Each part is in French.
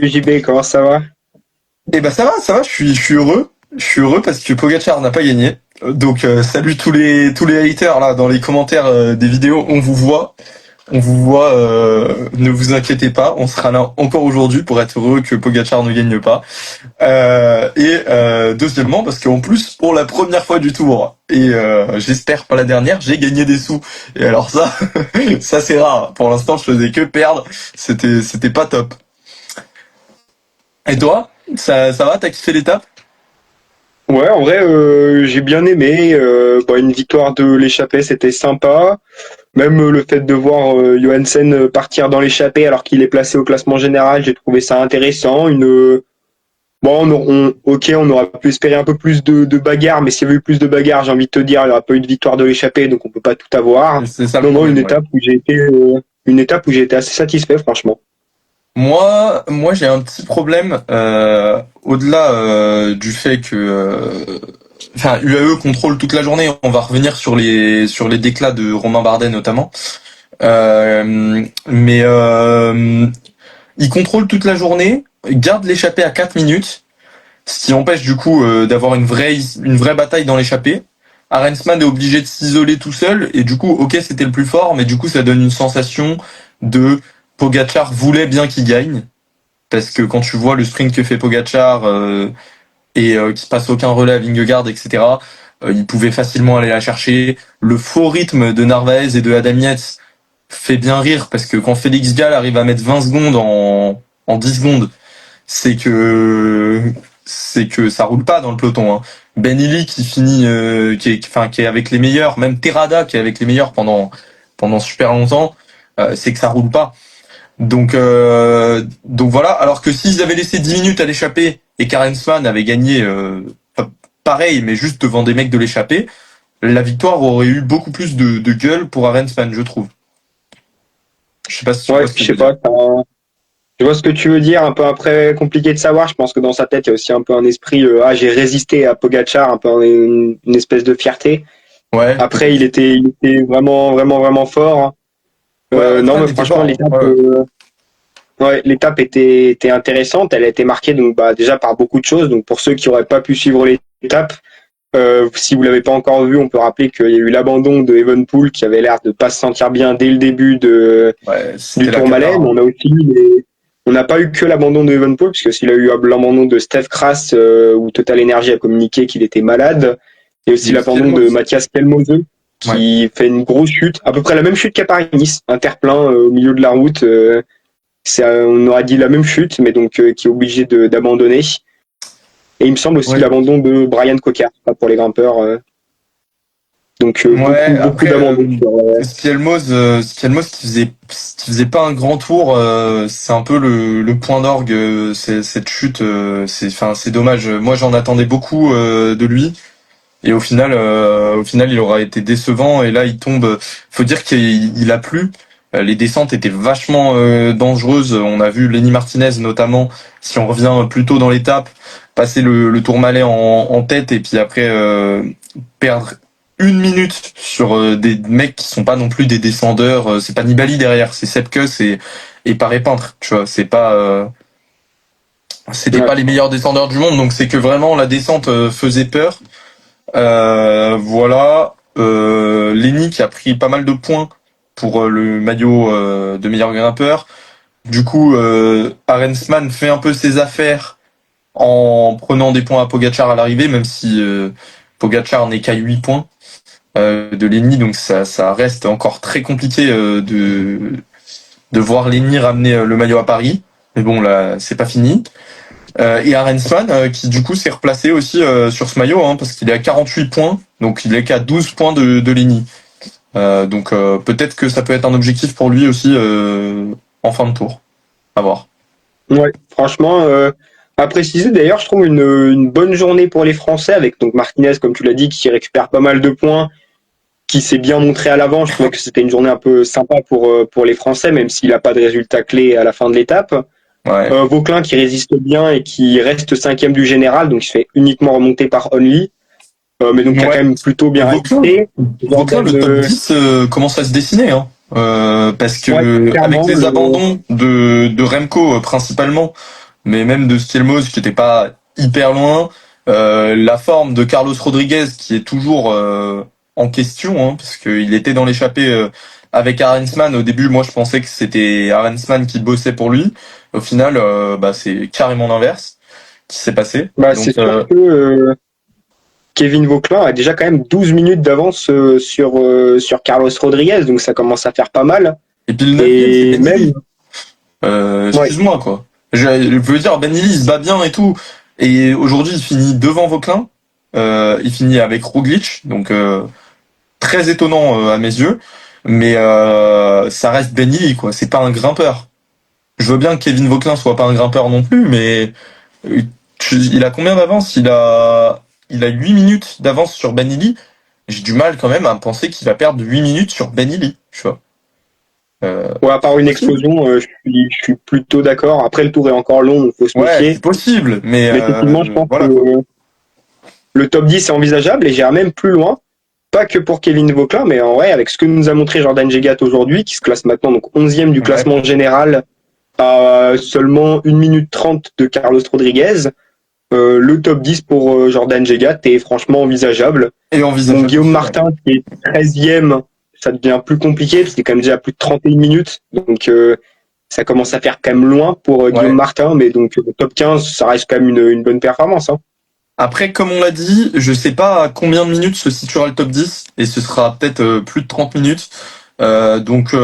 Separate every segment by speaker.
Speaker 1: JB, comment ça va?
Speaker 2: Eh ben ça va, je suis heureux. Je suis heureux parce que Pogacar n'a pas gagné. Donc salut tous les haters là dans les commentaires des vidéos, on vous voit. Ne vous inquiétez pas, on sera là encore aujourd'hui pour être heureux que Pogacar ne gagne pas. Deuxièmement parce qu'en plus pour la première fois du tour et j'espère pas la dernière, j'ai gagné des sous. Et alors ça, ça c'est rare. Pour l'instant, je faisais que perdre. C'était pas top. Et toi, ça va, t'as kiffé l'étape?
Speaker 1: Ouais, en vrai, j'ai bien aimé. Une victoire de l'échappée, c'était sympa. Même le fait de voir Johansen partir dans l'échappée alors qu'il est placé au classement général, j'ai trouvé ça intéressant. Ok, on aurait pu espérer un peu plus de bagarres, mais s'il y avait eu plus de bagarres, j'ai envie de te dire, il n'y aurait pas eu de victoire de l'échappée, donc on peut pas tout avoir.
Speaker 2: C'est ça le
Speaker 1: Non, non,
Speaker 2: problème, ouais.
Speaker 1: une étape où j'ai été assez satisfait, franchement.
Speaker 2: Moi, j'ai un petit problème au-delà du fait que, UAE contrôle toute la journée. On va revenir sur les déclats de Romain Bardet notamment. Mais il contrôle toute la journée, garde l'échappée à 4 minutes, ce qui empêche du coup d'avoir une vraie bataille dans l'échappée. Arensman est obligé de s'isoler tout seul et du coup, ok, c'était le plus fort, mais du coup, ça donne une sensation de Pogacar voulait bien qu'il gagne. Parce que quand tu vois le sprint que fait Pogacar qui passe aucun relais à Vingegaard, etc., il pouvait facilement aller la chercher. Le faux rythme de Narvaez et de Adam Yates fait bien rire parce que quand Félix Gall arrive à mettre 20 secondes en 10 secondes, c'est que c'est que ça roule pas dans le peloton. Hein. Ben Illy qui finit, qui est avec les meilleurs, même Terrada qui est avec les meilleurs pendant super longtemps, c'est que ça roule pas. Donc voilà. Alors que s'ils avaient laissé 10 minutes à l'échappée et qu'Arensman avait gagné pareil, mais juste devant des mecs de l'échappée, la victoire aurait eu beaucoup plus de gueule pour Arensman, je trouve. Je sais pas si tu vois
Speaker 1: Ouais,
Speaker 2: ce
Speaker 1: je
Speaker 2: que je
Speaker 1: sais
Speaker 2: veux dire.
Speaker 1: pas, je vois ce que tu veux dire, un peu après compliqué de savoir. Je pense que dans sa tête, il y a aussi un peu un esprit j'ai résisté à Pogacar, un peu une espèce de fierté.
Speaker 2: Ouais,
Speaker 1: Après,
Speaker 2: peut-être.
Speaker 1: il était vraiment, vraiment, vraiment fort, hein.
Speaker 2: Ouais,
Speaker 1: Non,
Speaker 2: Arensman
Speaker 1: mais
Speaker 2: était
Speaker 1: franchement,
Speaker 2: fort. Hein. Ouais,
Speaker 1: l'étape était intéressante. Elle a été marquée donc déjà par beaucoup de choses. Donc pour ceux qui auraient pas pu suivre l'étape, si vous l'avez pas encore vu, on peut rappeler qu'il y a eu l'abandon de Evenepoel qui avait l'air de pas se sentir bien dès le début
Speaker 2: ouais,
Speaker 1: du
Speaker 2: c'était la cata.
Speaker 1: Tourmalet, mais
Speaker 2: Hein.
Speaker 1: on n'a pas eu que l'abandon de Evenepoel, puisque s'il a eu l'abandon de Steph Kras, où Total Energy a communiqué qu'il était malade, et
Speaker 2: Il y
Speaker 1: aussi
Speaker 2: a eu
Speaker 1: l'abandon de
Speaker 2: Skelmos.
Speaker 1: Mathias Kelmose,
Speaker 2: Ouais.
Speaker 1: qui fait une grosse chute, à peu près la même chute qu'à Paris-Nice, un terre-plein au milieu de la route. On aurait dit la même chute, mais donc qui est obligé d'abandonner. Et il me semble aussi
Speaker 2: Ouais.
Speaker 1: l'abandon de Brian Cocker, pas pour les grimpeurs.
Speaker 2: Ouais,
Speaker 1: Beaucoup
Speaker 2: après,
Speaker 1: d'abandons.
Speaker 2: Skelmos qui faisait pas un grand tour, c'est un peu le point d'orgue, cette chute, c'est dommage. Moi, j'en attendais beaucoup de lui, et au final, il aura été décevant, et là, il tombe. Faut dire qu'il a plu. Les descentes étaient vachement dangereuses. On a vu Lenny Martinez notamment, si on revient plus tôt dans l'étape, passer le Tourmalet en tête, et puis après perdre 1 minute sur des mecs qui sont pas non plus des descendeurs. C'est pas Nibali derrière, c'est Sepkus et Paré Peintre. Tu vois, c'était
Speaker 1: Ouais.
Speaker 2: pas les meilleurs descendeurs du monde, donc c'est que vraiment la descente faisait peur. Voilà. Lenny qui a pris pas mal de points pour le maillot de meilleur grimpeur. Du coup, Arensman fait un peu ses affaires en prenant des points à Pogacar à l'arrivée, même si Pogacar n'est qu'à 8 points de Lenny, donc ça reste encore très compliqué de voir Lenny ramener le maillot à Paris. Mais bon, là, c'est pas fini. Et Arensman, qui du coup s'est replacé aussi sur ce maillot, hein, parce qu'il est à 48 points, donc il est qu'à 12 points de Lenny. Donc peut-être que ça peut être un objectif pour lui aussi en fin de tour. À voir.
Speaker 1: Ouais, franchement, à préciser d'ailleurs, je trouve une bonne journée pour les Français avec donc Martinez, comme tu l'as dit, qui récupère pas mal de points, qui s'est bien montré à l'avant. Je trouvais que c'était une journée un peu sympa pour les Français, même s'il n'a pas de résultat clé à la fin de l'étape.
Speaker 2: Ouais.
Speaker 1: Vauclin qui résiste bien et qui reste cinquième du général, donc il se fait uniquement remonter par Only, mais donc qui a quand
Speaker 2: Ouais.
Speaker 1: même plutôt
Speaker 2: Et
Speaker 1: bien
Speaker 2: Vauclin,
Speaker 1: résisté.
Speaker 2: Vauclin,
Speaker 1: Jordan,
Speaker 2: le top 10 commence à se dessiner, hein. Parce
Speaker 1: ouais,
Speaker 2: que avec
Speaker 1: clairement,
Speaker 2: les abandons de Remco principalement, mais même de Skelmos qui était pas hyper loin. La forme de Carlos Rodriguez qui est toujours en question, hein, parce qu'il était dans l'échappée avec Arensman. Au début, moi je pensais que c'était Arensman qui bossait pour lui. Au final, c'est carrément l'inverse qui s'est passé.
Speaker 1: Bah,
Speaker 2: Donc
Speaker 1: c'est sûr que Kevin Vauquelin a déjà quand même 12 minutes d'avance sur Carlos Rodriguez, donc ça commence à faire pas mal.
Speaker 2: et puis le 9e, c'est
Speaker 1: Et
Speaker 2: Ben
Speaker 1: même,
Speaker 2: Ili.
Speaker 1: ouais,
Speaker 2: Excuse-moi quoi. Je veux dire, Ben Ili il se bat bien et tout. Et aujourd'hui, il finit devant Vauquelin. Il finit avec Roglic, donc très étonnant à mes yeux. Mais ça reste Ben Ili, quoi. C'est pas un grimpeur. Je veux bien que Kevin Vauquelin soit pas un grimpeur non plus, mais euh, il a combien d'avance? Il a 8 minutes d'avance sur Ben Ili. J'ai du mal quand même à penser qu'il va perdre 8 minutes sur Ben Ili, tu vois.
Speaker 1: ouais, à part
Speaker 2: C'est
Speaker 1: une
Speaker 2: possible.
Speaker 1: explosion, je suis plutôt d'accord. Après, le tour est encore long, donc faut se
Speaker 2: Ouais, c'est
Speaker 1: méfier.
Speaker 2: possible, mais
Speaker 1: Mais effectivement, je pense que
Speaker 2: voilà quoi.
Speaker 1: le top 10 est envisageable et j'irai même plus loin. Pas que pour Kevin Vauquelin, mais en vrai, avec ce que nous a montré Jordan Jegat aujourd'hui, qui se classe maintenant donc 11e du
Speaker 2: Ouais.
Speaker 1: classement général à seulement 1 minute 30 de Carlos Rodriguez, le top 10 pour Jordan Jegat est franchement envisageable.
Speaker 2: Et
Speaker 1: Bon,
Speaker 2: envisageable
Speaker 1: Guillaume
Speaker 2: aussi, ouais.
Speaker 1: Martin, qui est 13e, ça devient plus compliqué, parce qu'il est quand même déjà à plus de 31 minutes. Donc, ça commence à faire quand même loin pour Guillaume
Speaker 2: Ouais.
Speaker 1: Martin, mais donc le top 15, ça reste quand même une bonne performance. Hein.
Speaker 2: Après, comme on l'a dit, je sais pas à combien de minutes se situera le top 10, et ce sera peut-être plus de 30 minutes. Donc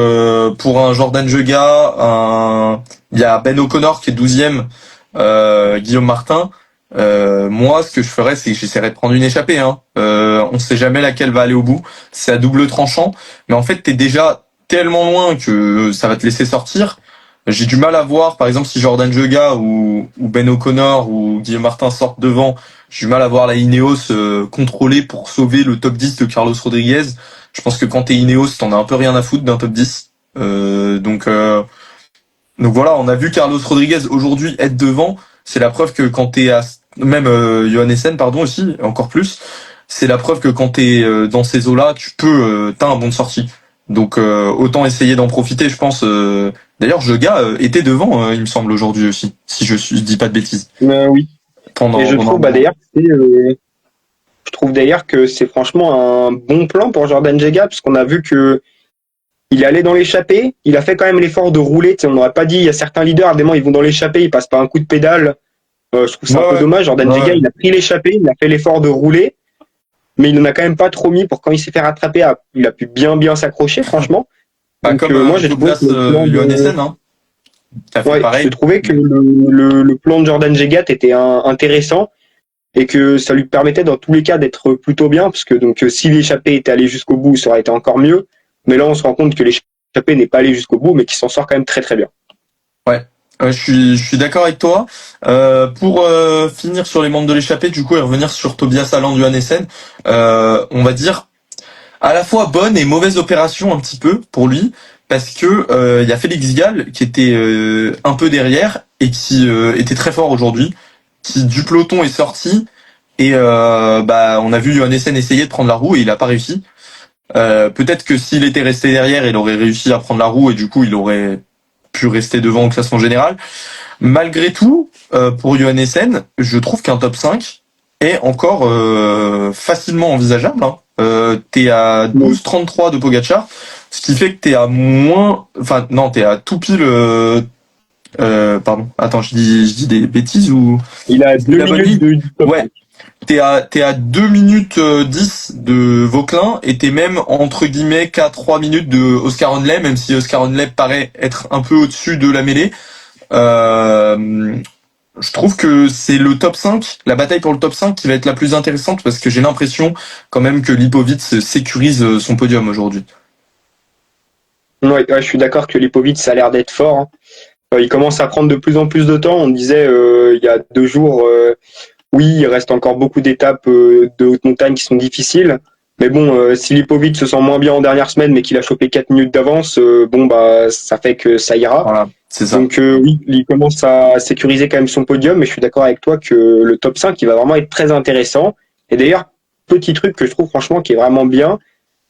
Speaker 2: pour un Jordan Jega, il y a Ben O'Connor qui est 12e, Guillaume Martin. Moi, ce que je ferais, c'est que j'essaierais de prendre une échappée. Hein. On sait jamais laquelle va aller au bout. C'est à double tranchant. Mais en fait, t'es déjà tellement loin que ça va te laisser sortir. J'ai du mal à voir, par exemple, si Jordan Jega ou Ben O'Connor ou Guillaume Martin sortent devant, j'ai du mal à voir la Ineos contrôler pour sauver le top 10 de Carlos Rodriguez. Je pense que quand t'es Ineos, t'en as un peu rien à foutre d'un top 10. Donc voilà, on a vu Carlos Rodriguez aujourd'hui être devant. C'est la preuve que quand t'es à... Même Johan Essen, pardon, aussi, encore plus. C'est la preuve que quand t'es dans ces eaux-là, t'as un bon de sortie. Donc autant essayer d'en profiter, je pense. D'ailleurs, Jega était devant, il me semble, aujourd'hui aussi, si je dis pas de bêtises.
Speaker 1: Oui. Et je
Speaker 2: Pendant un
Speaker 1: trouve,
Speaker 2: moment.
Speaker 1: je trouve d'ailleurs que c'est franchement un bon plan pour Jordan Jegat, parce qu'on a vu que il est allé dans l'échappée, il a fait quand même l'effort de rouler. On n'aurait pas dit, il y a certains leaders, évidemment, ils vont dans l'échappée, ils passent pas un coup de pédale. Je trouve ça un peu
Speaker 2: Ouais,
Speaker 1: dommage. Jordan
Speaker 2: ouais,
Speaker 1: Jegat,
Speaker 2: ouais.
Speaker 1: il a pris l'échappée, il a fait l'effort de rouler, mais il n'en a quand même pas trop mis pour quand il s'est fait rattraper, il a pu bien s'accrocher, franchement.
Speaker 2: Pas
Speaker 1: Donc
Speaker 2: comme
Speaker 1: moi, j'ai trouvé
Speaker 2: Tobias
Speaker 1: que le plan
Speaker 2: Johan
Speaker 1: de,
Speaker 2: Essen, hein, qui a fait
Speaker 1: ouais, j'ai
Speaker 2: pareil.
Speaker 1: trouvé que le plan de Jordan Jegat était intéressant et que ça lui permettait dans tous les cas d'être plutôt bien, parce que donc si l'échappée était allée jusqu'au bout, ça aurait été encore mieux. Mais là, on se rend compte que l'échappée n'est pas allée jusqu'au bout, mais qu'il s'en sort quand même très bien.
Speaker 2: Ouais, je suis d'accord avec toi. Pour finir sur les membres de l'échappée, du coup, et revenir sur Tobias Haaland, Johan Essen, on va dire à la fois bonne et mauvaise opération un petit peu pour lui, parce que il y a Félix Gall qui était un peu derrière et qui était très fort aujourd'hui, qui du peloton est sorti et on a vu Johan Essen essayer de prendre la roue et il a pas réussi. Peut-être que s'il était resté derrière, il aurait réussi à prendre la roue et du coup il aurait pu rester devant au classement général. Malgré tout, pour Johan Essen, je trouve qu'un top 5 est encore facilement envisageable. Hein. T'es à
Speaker 1: Donc,
Speaker 2: 12,33 de Pogacar, ce qui fait que t'es à moins... Enfin, non, t'es à tout pile... pardon, attends, je dis des bêtises ou...
Speaker 1: il a
Speaker 2: Je dis
Speaker 1: deux
Speaker 2: la bonne
Speaker 1: minutes
Speaker 2: ligne.
Speaker 1: du top
Speaker 2: Ouais,
Speaker 1: 5.
Speaker 2: t'es à 2 minutes 10 de Vauquelin et t'es même entre guillemets qu'à 3 minutes de Oscar Onley, même si Oscar Onley paraît être un peu au-dessus de la mêlée. Euh, je trouve que c'est le top 5, la bataille pour le top 5 qui va être la plus intéressante parce que j'ai l'impression quand même que Lipovic sécurise son podium aujourd'hui.
Speaker 1: Ouais, je suis d'accord que Lipovic, ça a l'air d'être fort. Hein. Il commence à prendre de plus en plus de temps. On disait il y a 2 jours, oui, il reste encore beaucoup d'étapes de haute montagne qui sont difficiles. Mais bon, si Lipovic se sent moins bien en dernière semaine, mais qu'il a chopé 4 minutes d'avance, bon bah ça fait que ça ira.
Speaker 2: Voilà, c'est ça.
Speaker 1: Donc oui, il commence à sécuriser quand même son podium, mais je suis d'accord avec toi que le top 5, il va vraiment être très intéressant. Et d'ailleurs, petit truc que je trouve franchement qui est vraiment bien,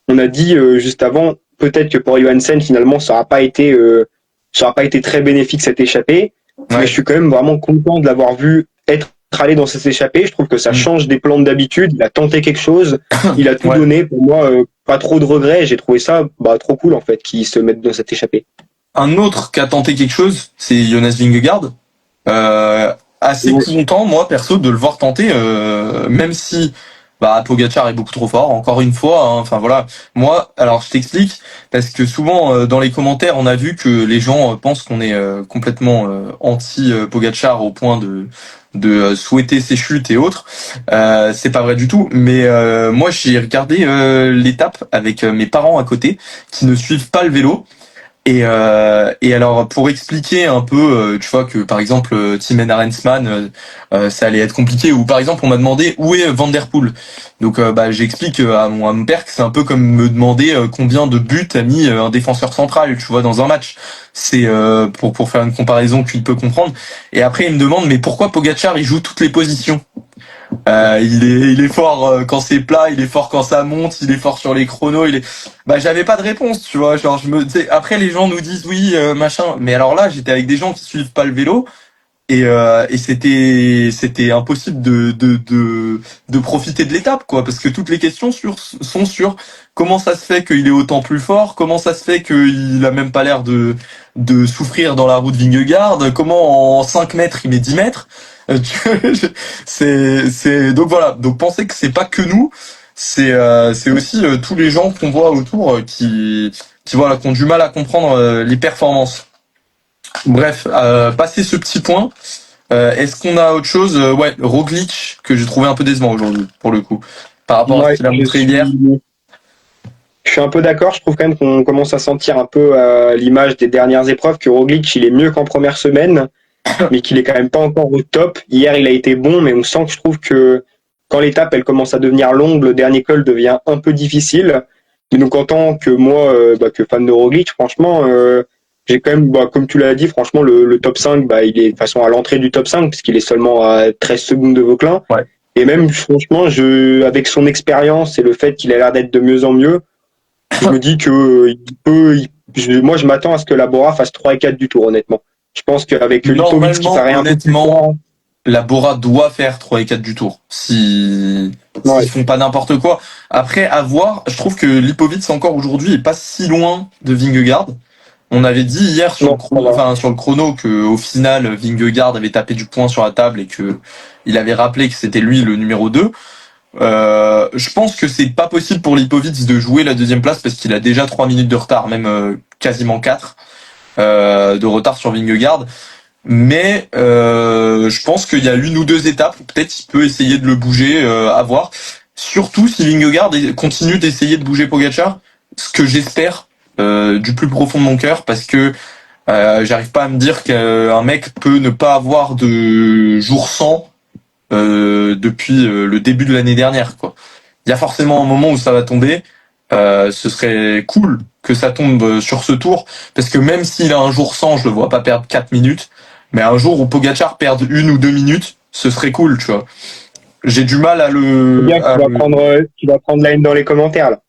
Speaker 1: on a dit juste avant, peut-être que pour Johansen, finalement, ça n'aura pas été très bénéfique cette échappée. mais
Speaker 2: Ouais.
Speaker 1: je suis quand même vraiment content de l'avoir vu être allé dans cette échappée. Je trouve que ça
Speaker 2: Mm.
Speaker 1: change des plans d'habitude. Il a tenté quelque chose, il a tout
Speaker 2: Ouais.
Speaker 1: donné. Pour moi, pas trop de regrets. J'ai trouvé ça trop cool en fait qu'il se mette dans cette échappée.
Speaker 2: Un autre qui a tenté quelque chose, c'est Jonas Vingegaard. Euh, Assez
Speaker 1: Ouais.
Speaker 2: content, moi, perso, de le voir tenter, même si Pogacar est beaucoup trop fort, encore une fois. Hein. Enfin voilà, moi, alors je t'explique, parce que souvent dans les commentaires, on a vu que les gens pensent qu'on est complètement anti Pogacar au point de souhaiter ses chutes et autres. C'est pas vrai du tout. Mais moi, j'ai regardé l'étape avec mes parents à côté, qui ne suivent pas le vélo. Et alors pour expliquer un peu, tu vois que par exemple Tim Arensman, ça allait être compliqué. Ou par exemple on m'a demandé où est Van Der Poel. Donc j'explique à mon père que c'est un peu comme me demander combien de buts a mis un défenseur central, tu vois, dans un match. C'est pour faire une comparaison que tu peux comprendre. Et après il me demande mais pourquoi Pogacar il joue toutes les positions. Il est fort quand c'est plat, il est fort quand ça monte, il est fort sur les chronos, j'avais pas de réponse, tu vois, genre tu sais, après les gens nous disent oui machin, mais alors là, j'étais avec des gens qui suivent pas le vélo et c'était impossible de profiter de l'étape quoi, parce que toutes les questions sont sur comment ça se fait qu'il est autant plus fort, comment ça se fait qu'il a même pas l'air de souffrir dans la route Vingegaard, comment en 5 mètres il met 10 mètres. Donc voilà. Donc pensez que c'est pas que nous, c'est aussi tous les gens qu'on voit autour qui voilà qui ont du mal à comprendre les performances. Bref, passer ce petit point. Est-ce qu'on a autre chose Ouais, Roglic que j'ai trouvé un peu décevant aujourd'hui pour le coup par rapport à ce
Speaker 1: Ouais,
Speaker 2: qu'il a montré hier.
Speaker 1: je suis un peu d'accord. Je trouve quand même qu'on commence à sentir un peu à l'image des dernières épreuves que Roglic, il est mieux qu'en première semaine, mais qu'il est quand même pas encore au top. Hier, il a été bon, mais on sent que je trouve que quand l'étape elle commence à devenir longue, le dernier col devient un peu difficile. Et donc en tant que moi, que fan de Roglic, franchement, j'ai quand même, comme tu l'as dit, franchement, le top 5, il est de toute façon à l'entrée du top 5, puisqu'il est seulement à 13 secondes de Vauclin.
Speaker 2: Ouais.
Speaker 1: Et même, franchement, avec son expérience et le fait qu'il a l'air d'être de mieux en mieux, je me dis que moi, je m'attends à ce que la Bora fasse 3 et 4 du tour, honnêtement. Je pense qu'avec Lipovic qui
Speaker 2: Normalement,
Speaker 1: paraît un peu plus
Speaker 2: honnêtement,
Speaker 1: fort,
Speaker 2: la Bora doit faire 3 et 4 du tour. Si
Speaker 1: ouais,
Speaker 2: s'ils font pas n'importe quoi. Après, à voir, je trouve que Lipovic encore aujourd'hui est pas si loin de Vingegaard. On avait dit hier sur le
Speaker 1: non, ça
Speaker 2: chrono,
Speaker 1: va.
Speaker 2: enfin sur le chrono que au final Vingegaard avait tapé du poing sur la table et que il avait rappelé que c'était lui le numéro 2. Je pense que c'est pas possible pour Lipovic de jouer la deuxième place parce qu'il a déjà 3 minutes de retard, même quasiment 4 de retard sur Vingegaard. Mais je pense qu'il y a une ou deux étapes où peut-être il peut essayer de le bouger, à voir. Surtout si Vingegaard continue d'essayer de bouger Pogacar, ce que j'espère du plus profond de mon cœur, parce que j'arrive pas à me dire qu'un mec peut ne pas avoir de jour sans depuis le début de l'année dernière, quoi. Il y a forcément un moment où ça va tomber. Ce serait cool que ça tombe sur ce tour, parce que même s'il a un jour sans, je le vois pas perdre 4 minutes, mais un jour où Pogacar perde 1 ou 2 minutes, ce serait cool, tu vois. J'ai du mal à
Speaker 1: C'est
Speaker 2: le,
Speaker 1: bien que
Speaker 2: à le-
Speaker 1: tu vas prendre la haine dans les commentaires, là.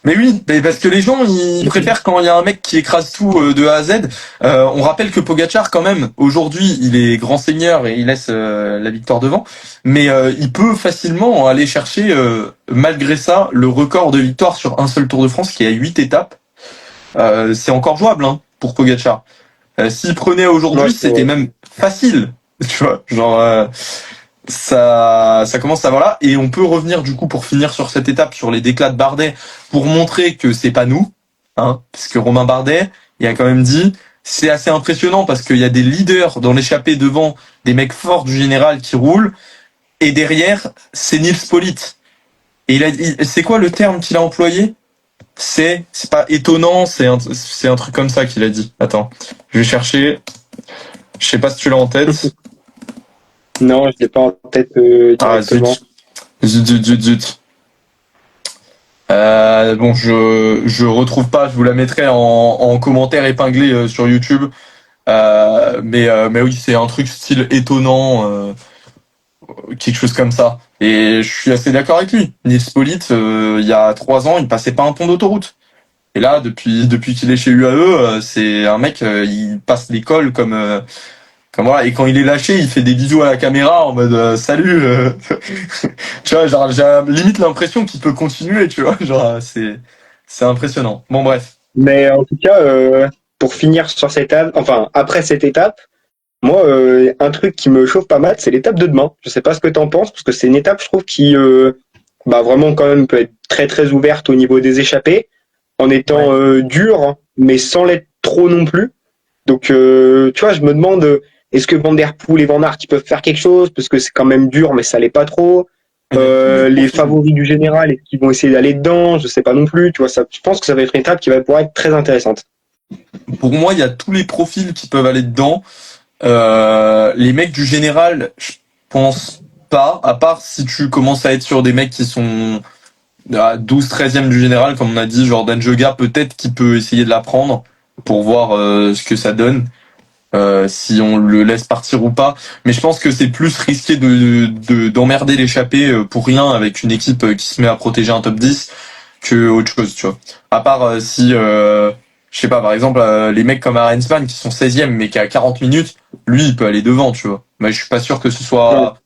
Speaker 2: Mais oui, mais parce que les gens, ils préfèrent quand il y a un mec qui écrase tout de A à Z. On rappelle que Pogacar, quand même, aujourd'hui, il est grand seigneur et il laisse la victoire devant. Mais il peut facilement aller chercher, malgré ça, le record de victoire sur un seul Tour de France qui est à 8 étapes. C'est encore jouable hein, pour Pogacar. S'il prenait
Speaker 1: Ouais,
Speaker 2: aujourd'hui,
Speaker 1: c'est
Speaker 2: c'était
Speaker 1: vrai.
Speaker 2: même facile. Tu vois, genre ça commence à voilà. Et on peut revenir du coup pour finir sur cette étape sur les déclats de Bardet pour montrer que c'est pas nous, hein, parce que Romain Bardet, il a quand même dit, c'est assez impressionnant parce qu'il y a des leaders dans l'échappée devant, des mecs forts du général qui roulent, et derrière c'est Nils Politt. Et c'est quoi le terme qu'il a employé? C'est pas étonnant, c'est un truc comme ça qu'il a dit. Attends, je vais chercher. Je sais pas si tu l'as en tête.
Speaker 1: Non, je l'ai pas en tête
Speaker 2: Ah
Speaker 1: directement.
Speaker 2: zut. Bon, je retrouve pas. Je vous la mettrai en commentaire épinglé sur YouTube. Mais oui, c'est un truc style étonnant, quelque chose comme ça. Et je suis assez d'accord avec lui. Nils Politt, il y a 3 ans, il passait pas un pont d'autoroute. Et là, depuis qu'il est chez UAE, c'est un mec, il passe l'école comme Enfin voilà, et quand il est lâché, il fait des bisous à la caméra en mode salut. Tu vois, genre j'ai limite l'impression qu'il peut continuer, tu vois, genre c'est impressionnant. Bon bref.
Speaker 1: Mais en tout cas, pour finir sur cette étape, enfin après cette étape, moi, un truc qui me chauffe pas mal, c'est l'étape de demain. Je sais pas ce que t'en penses, parce que c'est une étape, je trouve, qui bah vraiment quand même peut être très très ouverte au niveau des échappées, en étant dure, hein, mais sans l'être trop non plus. Donc, tu vois, je me demande, est-ce que Van Der Poel et Van Aert ils peuvent faire quelque chose, parce que c'est quand même dur, mais ça l'est pas trop.
Speaker 2: Il y a tous les
Speaker 1: Les
Speaker 2: profils.
Speaker 1: favoris du général, est-ce qu'ils vont essayer d'aller dedans? Je sais pas non plus. Tu vois, ça, je pense que ça va être une étape qui va pouvoir être très intéressante.
Speaker 2: Pour moi, il y a tous les profils qui peuvent aller dedans. Les mecs du général, je pense pas, à part si tu commences à être sur des mecs qui sont à 12-13e du général, comme on a dit, Jordan Jega, peut-être qu'il peut essayer de la prendre pour voir ce que ça donne, si on le laisse partir ou pas. Mais je pense que c'est plus risqué d'emmerder l'échappée pour rien avec une équipe qui se met à protéger un top 10 que autre chose, tu vois. À part si, je sais pas, par exemple, les mecs comme Arensman qui sont 16e mais qui a 40 minutes, lui, il peut aller devant, tu vois. Mais je suis pas sûr que ce
Speaker 1: Ouais.
Speaker 2: soit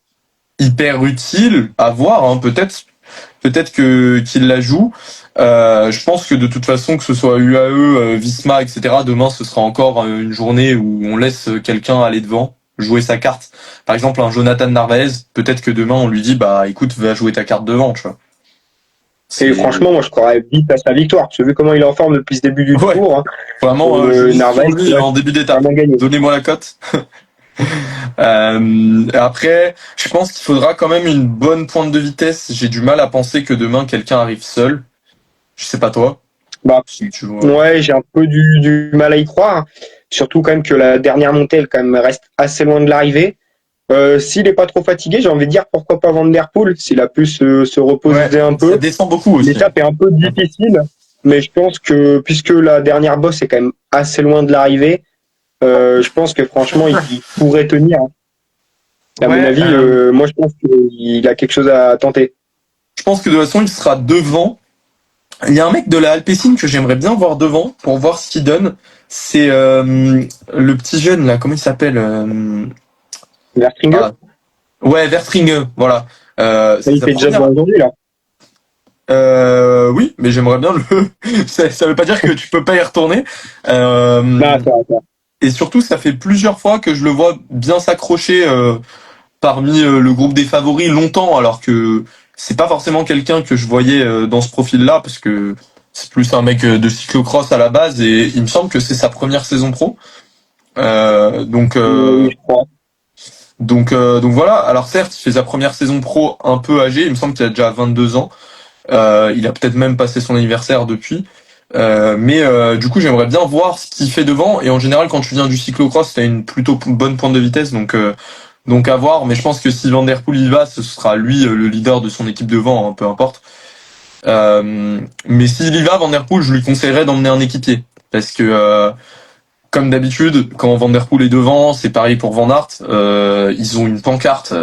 Speaker 2: hyper utile à voir, hein, peut-être que qu'il la joue. Je pense que de toute façon, que ce soit UAE, Visma, etc., demain, ce sera encore une journée où on laisse quelqu'un aller devant, jouer sa carte. Par exemple, un Jonathan Narvaez, peut-être que demain, on lui dit, bah, écoute, va jouer ta carte devant, tu vois.
Speaker 1: Et
Speaker 2: C'est,
Speaker 1: franchement, moi, je croirais vite à sa victoire. Tu as vu comment il est en forme depuis ce début du
Speaker 2: ouais,
Speaker 1: tour, hein.
Speaker 2: vraiment, je mise sur
Speaker 1: Narvaez
Speaker 2: lui
Speaker 1: pourrait
Speaker 2: en début d'étape.
Speaker 1: vraiment gagner.
Speaker 2: Donnez-moi la cote. Après, je pense qu'il faudra quand même une bonne pointe de vitesse. J'ai du mal à penser que demain, quelqu'un arrive seul. Je sais pas toi,
Speaker 1: Bah,
Speaker 2: si tu vois.
Speaker 1: ouais, j'ai un peu du mal à y croire. Surtout quand même que la dernière montée, elle quand même reste assez loin de l'arrivée. S'il est pas trop fatigué, j'ai envie de dire pourquoi pas Van Der Poel, s'il a pu se
Speaker 2: Ouais,
Speaker 1: reposer un
Speaker 2: ça
Speaker 1: peu.
Speaker 2: descend beaucoup aussi.
Speaker 1: L'étape est un peu difficile, mais je pense que puisque la dernière bosse est quand même assez loin de l'arrivée, je pense que franchement, il pourrait tenir, hein. À mon
Speaker 2: Ouais,
Speaker 1: avis, moi je pense qu'il a quelque chose à tenter.
Speaker 2: je pense que de toute façon, il sera devant. Il y a un mec de la Alpecin que j'aimerais bien voir devant pour voir ce qu'il donne. C'est le petit jeune là, comment il s'appelle
Speaker 1: Verstringer,
Speaker 2: ah, ouais, Vertringe, voilà. C'est
Speaker 1: il
Speaker 2: sa
Speaker 1: fait déjà
Speaker 2: première.
Speaker 1: bon aujourd'hui là.
Speaker 2: Oui, mais j'aimerais bien le. Ça veut pas dire que tu peux pas y retourner.
Speaker 1: Non,
Speaker 2: Euh,
Speaker 1: ça va, ça va.
Speaker 2: et surtout, ça fait plusieurs fois que je le vois bien s'accrocher parmi le groupe des favoris longtemps, alors que c'est pas forcément quelqu'un que je voyais dans ce profil-là, parce que c'est plus un mec de cyclocross à la base, et il me semble que c'est sa première saison pro. Euh, donc,
Speaker 1: Oui,
Speaker 2: euh,
Speaker 1: je crois.
Speaker 2: donc voilà. Alors certes, il fait sa première saison pro un peu âgé. Il me semble qu'il a déjà 22 ans. Il a peut-être même passé son anniversaire depuis. Mais du coup, j'aimerais bien voir ce qu'il fait devant. Et en général, quand tu viens du cyclocross, t'as une plutôt bonne pointe de vitesse, donc à voir. Mais je pense que si Van Der Poel y va, ce sera lui le leader de son équipe devant, hein, peu importe. Mais s'il y va, Van Der Poel, je lui conseillerais d'emmener un équipier, parce que comme d'habitude, quand Van Der Poel est devant, c'est pareil pour Van Aert. Ils ont une pancarte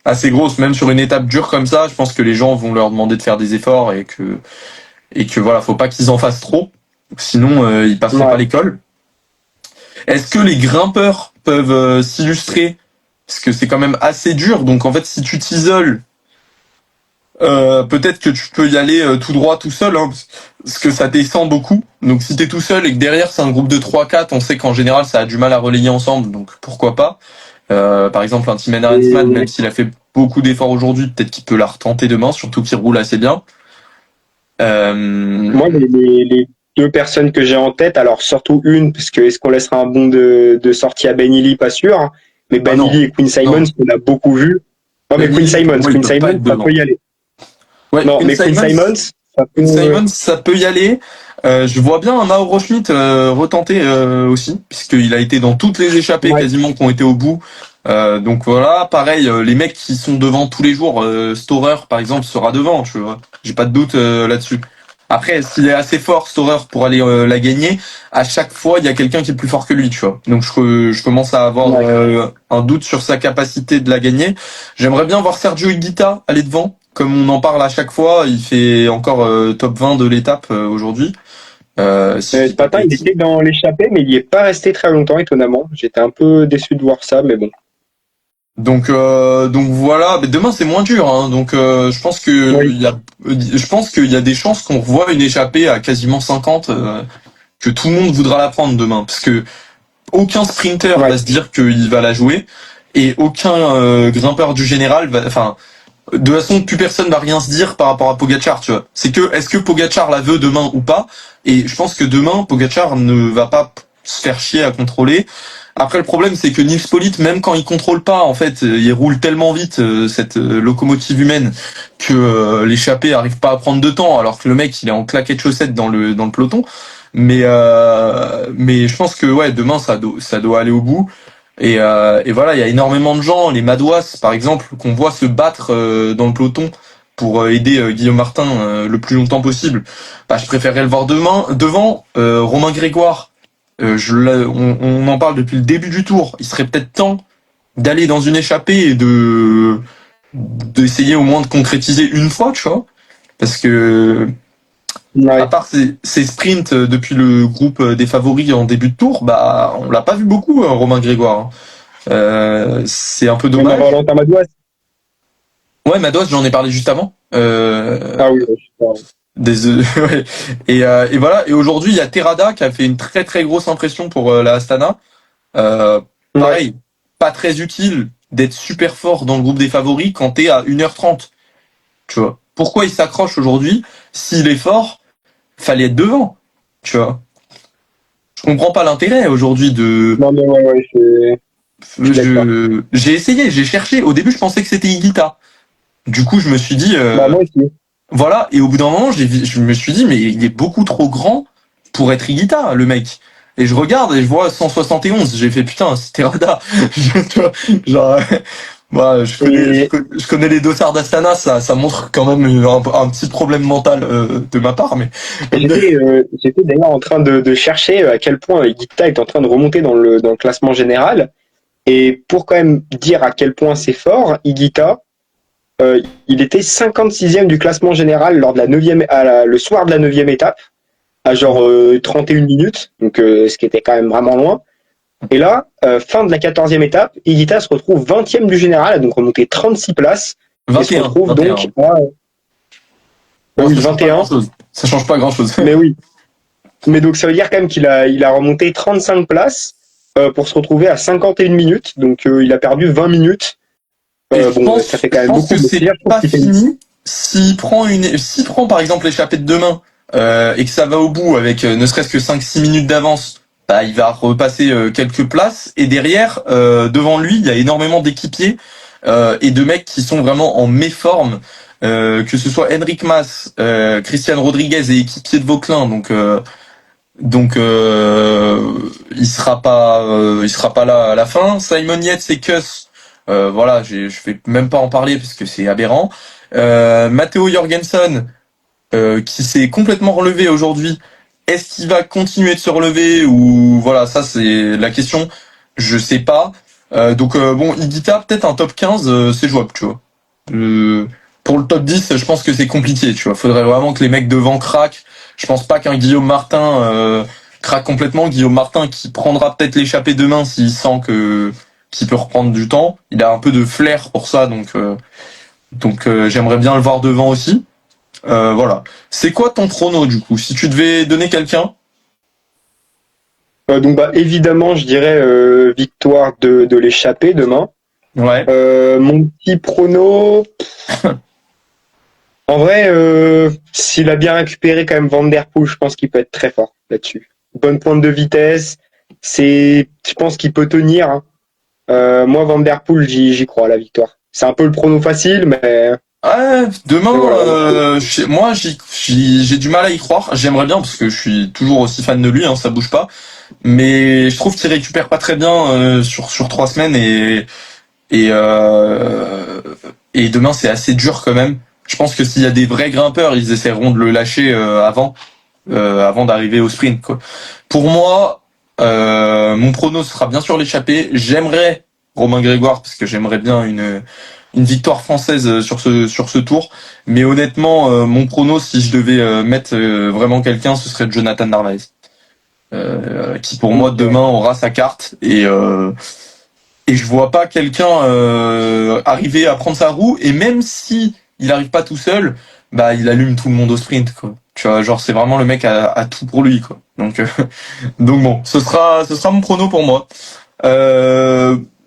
Speaker 2: assez grosse, même sur une étape dure comme ça. Je pense que les gens vont leur demander de faire des efforts et que voilà, faut pas qu'ils en fassent trop, sinon ils passeront pas
Speaker 1: Ouais.
Speaker 2: l'école. Est-ce que les grimpeurs peuvent s'illustrer? Parce que c'est quand même assez dur. Donc en fait, si tu t'isoles, peut-être que tu peux y aller tout droit tout seul, hein, parce que ça descend beaucoup. Donc si t'es tout seul et que derrière c'est un groupe de 3-4, on sait qu'en général ça a du mal à relayer ensemble, donc pourquoi pas. Par exemple, un Thymen Arensman, même
Speaker 1: Et
Speaker 2: s'il a fait beaucoup d'efforts aujourd'hui, peut-être qu'il peut la retenter demain, surtout qu'il roule assez bien. Euh,
Speaker 1: moi, les deux personnes que j'ai en tête, alors surtout une, parce que est-ce qu'on laissera un bon de sortie à Ben Illy, pas sûr, hein. Mais
Speaker 2: ah
Speaker 1: Ben
Speaker 2: non,
Speaker 1: Illy et Quinn Simons,
Speaker 2: non.
Speaker 1: on a beaucoup vu. Non, mais
Speaker 2: Ben Illy, pour moi, il
Speaker 1: Quinn
Speaker 2: peut pas
Speaker 1: Simons,
Speaker 2: être
Speaker 1: ça peut
Speaker 2: devant.
Speaker 1: y aller.
Speaker 2: Ouais,
Speaker 1: Non,
Speaker 2: Quinn
Speaker 1: mais Quinn
Speaker 2: Simons,
Speaker 1: Simons, ça
Speaker 2: Quinn
Speaker 1: peut.
Speaker 2: Simons, ça peut y aller. Je vois bien un Mauro Schmidt retenter aussi, puisqu'il a été dans toutes les échappées
Speaker 1: Ouais.
Speaker 2: quasiment qui ont été au bout. Donc voilà, pareil, les mecs qui sont devant tous les jours, Storer par exemple sera devant, tu vois. J'ai pas de doute là-dessus. Après, s'il est assez fort, Storer, pour aller la gagner, à chaque fois, il y a quelqu'un qui est plus fort que lui, tu vois. Donc je commence à avoir
Speaker 1: Ouais.
Speaker 2: un doute sur sa capacité de la gagner. J'aimerais bien voir Sergio Higuita aller devant, comme on en parle à chaque fois. Il fait encore top 20 de l'étape aujourd'hui. Si je dis
Speaker 1: Ce
Speaker 2: pas de
Speaker 1: matin, il
Speaker 2: bêtises.
Speaker 1: était dans l'échappée, mais il n'y est pas resté très longtemps, étonnamment. J'étais un peu déçu de voir ça, mais bon.
Speaker 2: Donc voilà, mais demain c'est moins dur, hein. Donc
Speaker 1: Oui,
Speaker 2: je pense qu'il y a des chances qu'on revoie une échappée à quasiment 50, que tout le monde voudra la prendre demain, parce que aucun sprinter
Speaker 1: ouais.
Speaker 2: va se dire qu'il va la jouer et aucun grimpeur du général va, enfin, de toute façon, plus personne va rien se dire par rapport à Pogacar, tu vois. C'est que, est-ce que Pogacar la veut demain ou pas? Et je pense que demain, Pogacar ne va pas se faire chier à contrôler. Après, le problème, c'est que Nils Pollitt, même quand il contrôle pas, en fait, il roule tellement vite, cette locomotive humaine, que l'échappée arrive pas à prendre de temps, alors que le mec, il est en claquette chaussettes dans le peloton. Mais je pense que, ouais, demain, ça doit aller au bout. Et voilà, il y a énormément de gens, les Madouas par exemple, qu'on voit se battre dans le peloton pour aider Guillaume Martin le plus longtemps possible. Bah, je préférerais le voir devant Romain Grégoire. On en parle depuis le début du tour. Il serait peut-être temps d'aller dans une échappée et de d'essayer au moins de concrétiser une fois, tu vois, parce que à
Speaker 1: Ouais.
Speaker 2: part ces sprints depuis le groupe des favoris en début de tour, bah on l'a pas vu beaucoup, Romain Grégoire, hein. C'est un peu
Speaker 1: Même à
Speaker 2: dommage.
Speaker 1: Valentin Madouas.
Speaker 2: Ouais, Mados, j'en ai parlé juste avant.
Speaker 1: Ah oui, ouais,
Speaker 2: Ouais. Et voilà. Et aujourd'hui, il y a Terrada qui a fait une très très grosse impression pour la Astana.
Speaker 1: ouais.
Speaker 2: Pareil, pas très utile d'être super fort dans le groupe des favoris quand t'es à 1h30. Tu vois. Pourquoi il s'accroche aujourd'hui? S'il est fort, fallait être devant. Tu vois. Je comprends pas l'intérêt aujourd'hui de.
Speaker 1: Non, mais ouais, je suis d'accord.
Speaker 2: J'ai essayé, j'ai cherché. Au début, je pensais que c'était Higuita. Du coup, je me suis dit,
Speaker 1: Bah, moi aussi.
Speaker 2: voilà, et au bout d'un moment, je me suis dit, mais il est beaucoup trop grand pour être Higuita, le mec. Et je regarde et je vois 171. J'ai fait putain, c'était Rada. Tu vois, genre, moi,
Speaker 1: Et
Speaker 2: je connais les dossards d'Astana, ça montre quand même un petit problème mental de ma part, mais.
Speaker 1: j'étais d'ailleurs en train de chercher à quel point Guita est en train de remonter dans le classement général. Et pour quand même dire à quel point c'est fort, Higuita, il était 56e du classement général lors de la 9e, le soir de la 9e étape, à genre 31 minutes, donc ce qui était quand même vraiment loin. Et là, fin de la 14e étape, Higuita se retrouve 20e du général, a donc remonté 36 places, et se
Speaker 2: 21,
Speaker 1: retrouve
Speaker 2: 21.
Speaker 1: donc à
Speaker 2: Bon,
Speaker 1: oui,
Speaker 2: ça change pas
Speaker 1: 21.
Speaker 2: grand-chose. Ça change pas grand-chose.
Speaker 1: Mais oui. Mais donc ça veut dire quand même il a remonté 35 places pour se retrouver à 51 minutes, donc il a perdu 20 minutes.
Speaker 2: Et
Speaker 1: Bon, ça fait quand
Speaker 2: je
Speaker 1: même
Speaker 2: pense
Speaker 1: beaucoup,
Speaker 2: que
Speaker 1: mais
Speaker 2: c'est
Speaker 1: déjà, je trouve
Speaker 2: pas
Speaker 1: qu'il fait une...
Speaker 2: fini s'il prend par exemple l'échappée de demain et que ça va au bout avec ne serait-ce que 5-6 minutes d'avance, bah il va repasser quelques places et derrière devant lui il y a énormément d'équipiers et de mecs qui sont vraiment en méforme, que ce soit Enric Mas, Christian Rodriguez et équipier de Vauclin, il sera pas là à la fin. Simon Yates et Kuss, voilà, je vais même pas en parler parce que c'est aberrant. Matteo Jorgensen, qui s'est complètement relevé aujourd'hui. Est-ce qu'il va continuer de se relever ou voilà, ça c'est la question. Je sais pas. Bon, Higuita, peut-être un top 15, c'est jouable, tu vois. Euh, pour le top 10, je pense que c'est compliqué, tu vois. Faudrait vraiment que les mecs devant craquent. Je pense pas qu'un Guillaume Martin craque complètement. Guillaume Martin qui prendra peut-être l'échappée demain s'il sent que qu'il peut reprendre du temps. Il a un peu de flair pour ça, j'aimerais bien le voir devant aussi. Voilà. C'est quoi ton prono du coup? Si tu devais donner quelqu'un?
Speaker 1: Donc bah, évidemment, je dirais victoire de l'échappée demain.
Speaker 2: Ouais.
Speaker 1: Mon petit prono, en vrai, s'il a bien récupéré quand même Van Der Poel, je pense qu'il peut être très fort là-dessus. Bonne pointe de vitesse, je pense qu'il peut tenir, hein. Moi, Van Der Poel, j'y crois à la victoire. C'est un peu le prono facile,
Speaker 2: Ouais, demain,
Speaker 1: mais voilà.
Speaker 2: moi, j'ai du mal à y croire. J'aimerais bien parce que je suis toujours aussi fan de lui, hein, ça bouge pas. Mais je trouve qu'il récupère pas très bien sur 3 semaines et euh, et demain c'est assez dur quand même. Je pense que s'il y a des vrais grimpeurs, ils essaieront de le lâcher avant d'arriver au sprint, quoi. Pour moi, mon prono sera bien sûr l'échappée. J'aimerais Romain Grégoire parce que j'aimerais bien une victoire française sur ce tour. Mais honnêtement, mon prono, si je devais mettre vraiment quelqu'un, ce serait Jonathan Narvaez, qui pour moi demain aura sa carte et je vois pas quelqu'un arriver à prendre sa roue. Et même si il arrive pas tout seul, bah il allume tout le monde au sprint, quoi. Tu vois, genre c'est vraiment le mec à tout pour lui, quoi. Donc donc bon, ce sera mon prono pour moi.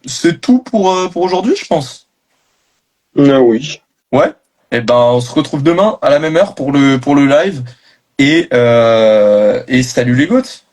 Speaker 2: C'est tout pour aujourd'hui, je pense.
Speaker 1: Ah oui.
Speaker 2: Ouais. Et ben on se retrouve demain à la même heure pour le live et salut les goths.